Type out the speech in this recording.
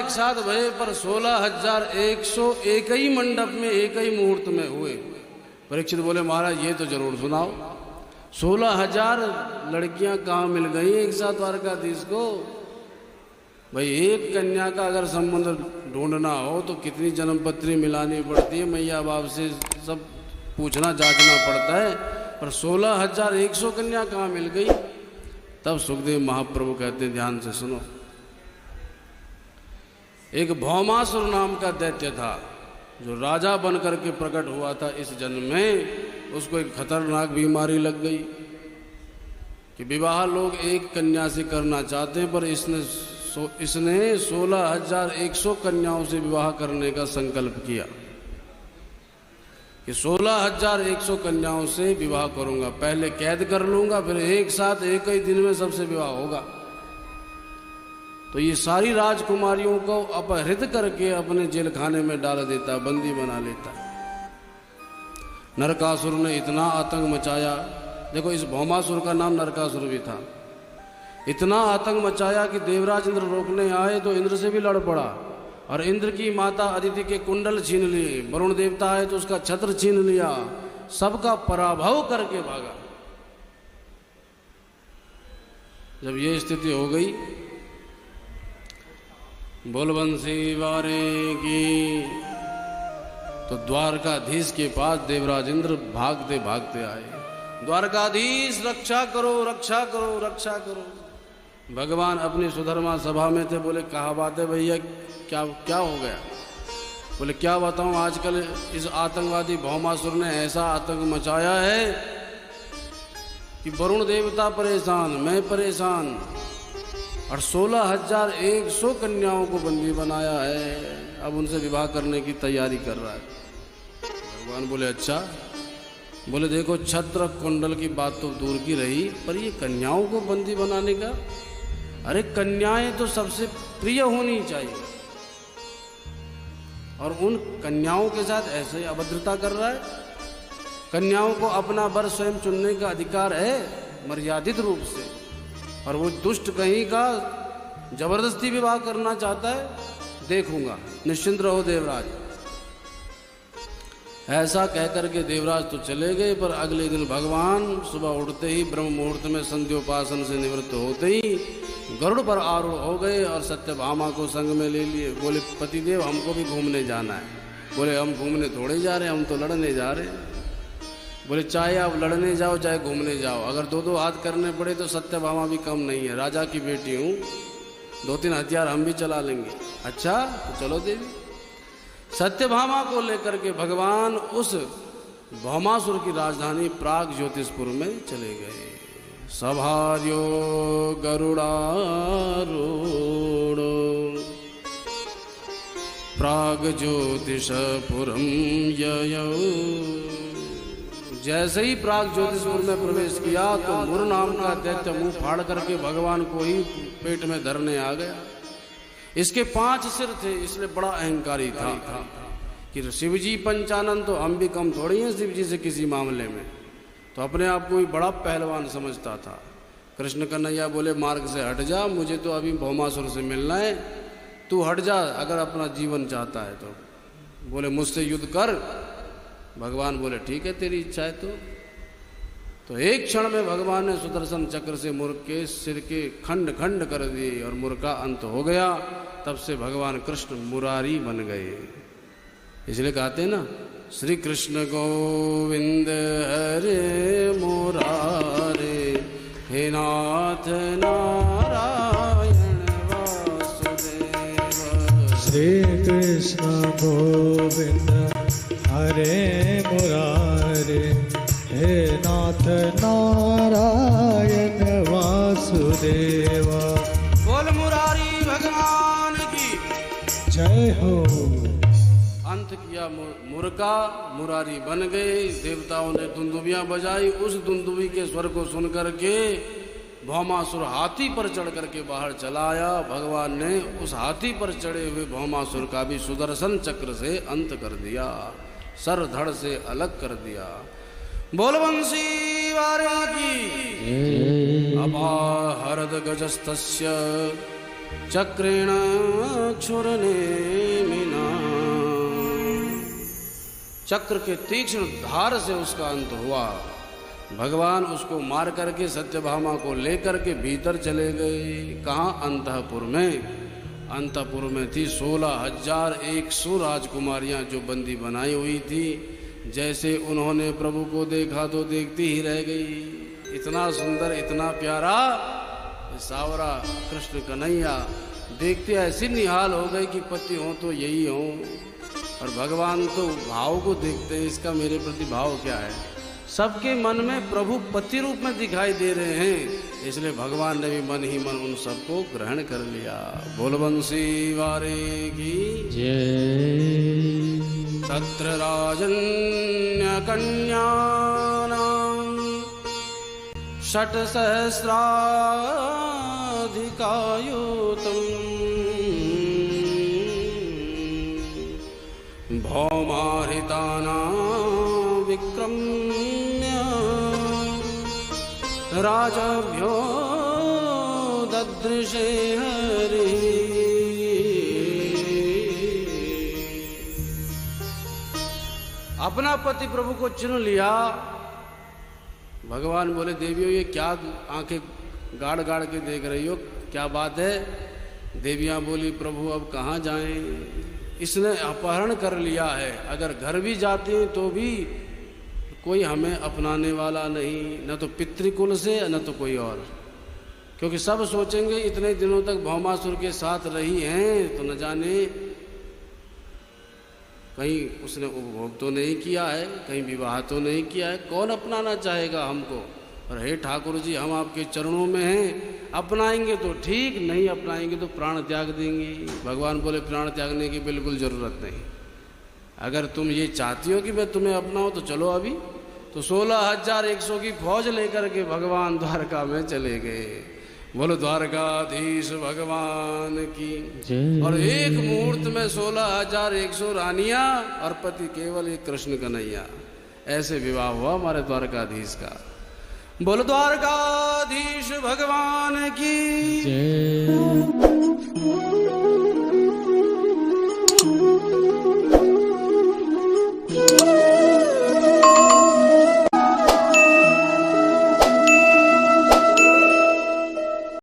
एक साथ भये पर 16,100 एक ही मंडप में एक ही मुहूर्त में हुए। परीक्षित बोले महाराज ये तो जरूर सुनाओ, 16,000 लड़कियां कहाँ मिल गई एक साथ द्वारकाधीश को? भाई एक कन्या का अगर संबंध ढूंढना हो तो कितनी जन्मपत्री मिलानी पड़ती है, मैया बाप से सब पूछना जांचना पड़ता है, पर 16,100 कन्या कहाँ मिल गई? तब सुखदेव महाप्रभु कहते हैं ध्यान से सुनो। एक भौमासुर नाम का दैत्य था जो राजा बनकर के प्रकट हुआ था इस जन्म में। उसको एक खतरनाक बीमारी लग गई कि विवाह लोग एक कन्या से करना चाहते हैं, पर इसने 16,100 कन्याओं से विवाह करने का संकल्प किया कि 16,100 कन्याओं से विवाह करूंगा, पहले कैद कर लूंगा, फिर एक साथ एक ही दिन में सबसे विवाह होगा। तो ये सारी राजकुमारियों को अपहृत करके अपने जेल खाने में डाल देता, बंदी बना लेता। नरकासुर ने इतना आतंक मचाया, देखो इस भौमासुर का नाम नरकासुर भी था, इतना आतंक मचाया कि देवराज इंद्र रोकने आए तो इंद्र से भी लड़ पड़ा, और इंद्र की माता अदिति के कुंडल छीन लिए, वरुण देवता आए तो उसका छत्र छीन लिया, सबका पराभव करके भागा। जब ये स्थिति हो गई, बोलबंसी वारे की, तो द्वारकाधीश के पास देवराज इंद्र भागते भागते आए, द्वारकाधीश रक्षा करो रक्षा करो रक्षा करो। भगवान अपनी सुधर्मा सभा में थे, बोले कहा बात है भैया, क्या क्या हो गया? बोले क्या बताऊं, आजकल इस आतंकवादी भौमासुर ने ऐसा आतंक मचाया है कि वरुण देवता परेशान, मैं परेशान, और 16,100 कन्याओं को बंदी बनाया है, अब उनसे विवाह करने की तैयारी कर रहा है। भगवान बोले अच्छा। बोले देखो छत्र कुंडल की बात तो दूर की रही, पर ये कन्याओं को बंदी बनाने का, अरे कन्याएं तो सबसे प्रिय होनी चाहिए, और उन कन्याओं के साथ ऐसे अभद्रता कर रहा है। कन्याओं को अपना वर स्वयं चुनने का अधिकार है मर्यादित रूप से, और वो दुष्ट कहीं का जबरदस्ती विवाह करना चाहता है, देखूंगा, निश्चिंत रहो देवराज। ऐसा कहकर के देवराज तो चले गए, पर अगले दिन भगवान सुबह उठते ही ब्रह्म मुहूर्त में संध्योपासन से निवृत्त होते ही गरुड़ पर आरूढ़ हो गए और सत्यभामा को संग में ले लिए। बोले पतिदेव हमको भी घूमने जाना है। बोले हम घूमने थोड़े जा रहे हैं, हम तो लड़ने जा रहे हैं। बोले चाहे आप लड़ने जाओ चाहे घूमने जाओ, अगर दो दो हाथ करने पड़े तो सत्यभामा भी कम नहीं है, राजा की बेटी हूँ, 2-3 हथियार हम भी चला लेंगे। अच्छा तो चलो देवी। सत्यभामा को लेकर के भगवान उस भौमासुर की राजधानी प्राग ज्योतिषपुर में चले गए। सभार्यो गरुड़ारूढ़ो प्राग ज्योतिषपुरम ययौ। जैसे ही प्राग ज्योतिषपुर में प्रवेश किया तो मुर नाम का दैत्य मुंह फाड़ करके भगवान को ही पेट में धरने आ गया। इसके 5 सिर थे, इसलिए बड़ा अहंकारी था कि शिवजी पंचानन, तो हम भी कम थोड़ी हैं शिवजी से किसी मामले में, तो अपने आप को ही बड़ा पहलवान समझता था। कृष्ण कन्हैया बोले मार्ग से हट जा, मुझे तो अभी भौमासुर से मिलना है, तू हट जा अगर अपना जीवन चाहता है तो। बोले मुझसे युद्ध कर। भगवान बोले ठीक है तेरी इच्छा है तो एक क्षण में भगवान ने सुदर्शन चक्र से मुर के सिर के खंड खंड कर दिए और मुर का अंत हो गया। तब से भगवान कृष्ण मुरारी बन गए। इसलिए कहते हैं ना, श्री कृष्ण गोविंद हरे मुरारे, हे नाथ नारायण वासुदेव। श्री कृष्ण गोविंद हरे मुरारे, हे नाथ नारायण वासुदेवा। बोल मुरारी भगवान की जय हो। अंत किया मुर का, मुरारी बन गए। देवताओं ने दुंदुबियां बजाई। उस दुंदुबी के स्वर को सुन करके भौमासुर हाथी पर चढ़ करके बाहर चला आया। भगवान ने उस हाथी पर चढ़े हुए भौमासुर का भी सुदर्शन चक्र से अंत कर दिया, सर धड़ से अलग कर दिया। बोलबंसी वारे की। अपाहरद गजस्तस्य चक्रेण क्षुरनेमिना। चक्र के तीक्ष्ण धार से उसका अंत हुआ। भगवान उसको मार करके सत्यभामा को लेकर के भीतर चले गए। कहाँ? अंतःपुर में। अंतःपुर में थी 16,100 राजकुमारियां जो बंदी बनाई हुई थी। जैसे उन्होंने प्रभु को देखा तो देखती ही रह गई। इतना सुंदर, इतना प्यारा सावरा कृष्ण कन्हैया देखते ऐसी निहाल हो गई कि पति हो तो यही हो। और भगवान तो भाव को देखते हैं, इसका मेरे प्रति भाव क्या है। सबके मन में प्रभु पति रूप में दिखाई दे रहे हैं, इसलिए भगवान ने भी मन ही मन उन सबको ग्रहण कर लिया। बोल बंसी वारे की जय। तत्र राजन्य कन्यानां षट्सहस्राधिकायुतम् भौमाहृतानां विक्रम्य राजभ्यो ददृशे हरिः। अपना पति प्रभु को चुन लिया। भगवान बोले, देवियों ये क्या आंखें गाड़ गाड़ के देख रही हो, क्या बात है? देवियां बोली, प्रभु अब कहाँ जाएं, इसने अपहरण कर लिया है। अगर घर भी जाती हैं तो भी कोई हमें अपनाने वाला नहीं, न तो पितृकुल से न तो कोई और। क्योंकि सब सोचेंगे इतने दिनों तक भौमासुर के साथ रही हैं तो न जाने कहीं उसने उपभोग तो नहीं किया है, कहीं विवाह तो नहीं किया है, कौन अपनाना चाहेगा हमको। और हे ठाकुर जी, हम आपके चरणों में हैं, अपनाएंगे तो ठीक, नहीं अपनाएंगे तो प्राण त्याग देंगे। भगवान बोले, प्राण त्यागने की बिल्कुल ज़रूरत नहीं। अगर तुम ये चाहती हो कि मैं तुम्हें अपनाऊं तो चलो अभी। तो 16,100 की फौज लेकर के भगवान द्वारका में चले गए। बोलो द्वारकाधीश भगवान की। और एक मुहूर्त में 16,100 रानियां और पति केवल एक कृष्ण कन्हैया। ऐसे विवाह हुआ हमारे द्वारकाधीश का। बोलो द्वारकाधीश भगवान की।